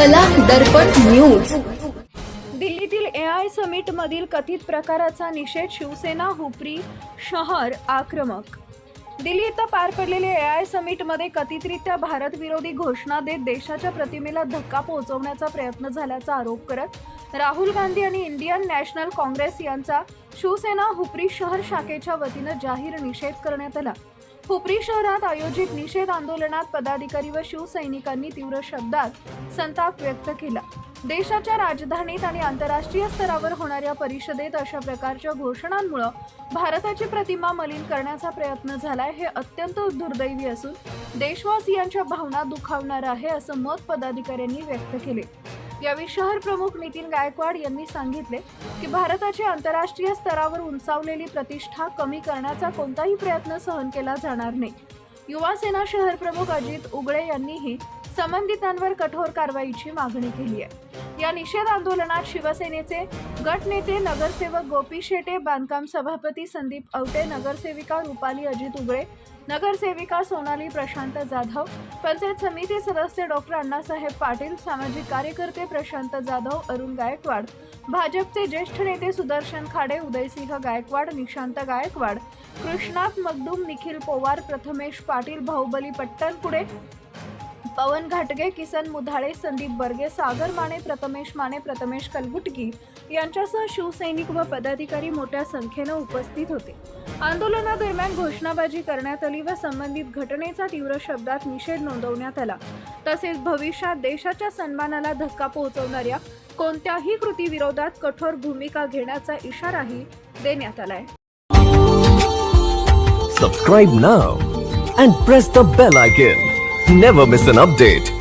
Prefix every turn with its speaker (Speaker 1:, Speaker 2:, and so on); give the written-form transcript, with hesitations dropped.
Speaker 1: कला दर्पण न्यूज।
Speaker 2: दिल्लीतील AI summit मधील कथित प्रकाराचा निषेध शिवसेना हुपरी शहर आक्रमक। दिल्ली येथे पार पडलेले AI समिट मध्ये कथितरित्या भारत विरोधी घोषणा देत देशाच्या प्रतिमेला धक्का पोहोचवण्याचा प्रयत्न झाल्याचा आरोप करत राहुल गांधी आणि इंडियन नॅशनल काँग्रेस यांचा शिवसेना हुपरी शहर शाखेच्या वतीने जाहीर निषेध करण्यात आला। हुपरी शहरात आयोजित निषेध आंदोलनात पदाधिकारी व शिवसैनिकांनी तीव्र शब्दात संताप व्यक्त केला। देशाच्या राजधानीत आणि आंतरराष्ट्रीय स्तरावर होणाऱ्या परिषदेत अशा प्रकारच्या घोषणांमुळे भारताची प्रतिमा मलिन करण्याचा प्रयत्न झालाय, हे अत्यंत दुर्दैवी असून देशवासियांच्या भावना दुखावणार आहे, असं मत पदाधिकाऱ्यांनी व्यक्त केले। यावेळी शहर प्रमुख नितीन गायकवाड यांनी सांगितले की भारताची आंतरराष्ट्रीय स्तरावर उंचावलेली प्रतिष्ठा कमी करण्याचा कोणताही प्रयत्न सहन केला जाणार नाही। युवा सेना शहर प्रमुख अजित उगळे यांनीही संबंधितांवर कठोर कारवाईची मागणी केली आहे। या निषेध आंदोलनात शिवसेनेचे गटनेते नगरसेवक गोपी शेटे, बांधकाम सभापती संदीप आवटे, नगरसेविका रुपाली अजित उगळे, नगरसेविका सोनाली प्रशांत जाधव, पंचायत समिती सदस्य डॉक्टर अण्णासाहेब पाटील, सामाजिक कार्यकर्ते प्रशांत जाधव, अरुण गायकवाड, भाजपचे ज्येष्ठ नेते सुदर्शन खाडे, उदयसिंह गायकवाड, निशांत गायकवाड, कृष्णात मगदूम, निखिल पोवार, प्रथमेश पाटील, बाहुबली पट्टणपुडे, पवन घाटगे, किसन मुधाळे, संदीप बर्गे, सागर माने, प्रथमेश कलगुटकी यांच्यासह शिवसैनिक व पदाधिकारी मोठ्या संख्येने उपस्थित होते। आंदोलनादरम्यान घोषणाबाजी करण्यात आली व संबंधित घटनेचा तीव्र शब्दात निषेध नोंदवण्यात आला। तसेच भविष्यात देशाच्या सन्मानाला धक्का पोहोचवणाऱ्या कोणत्याही कृतीविरोधात कठोर भूमिका घेण्याचा इशाराही देण्यात आलाय।
Speaker 3: Subscribe now and press the bell icon. Never miss an update.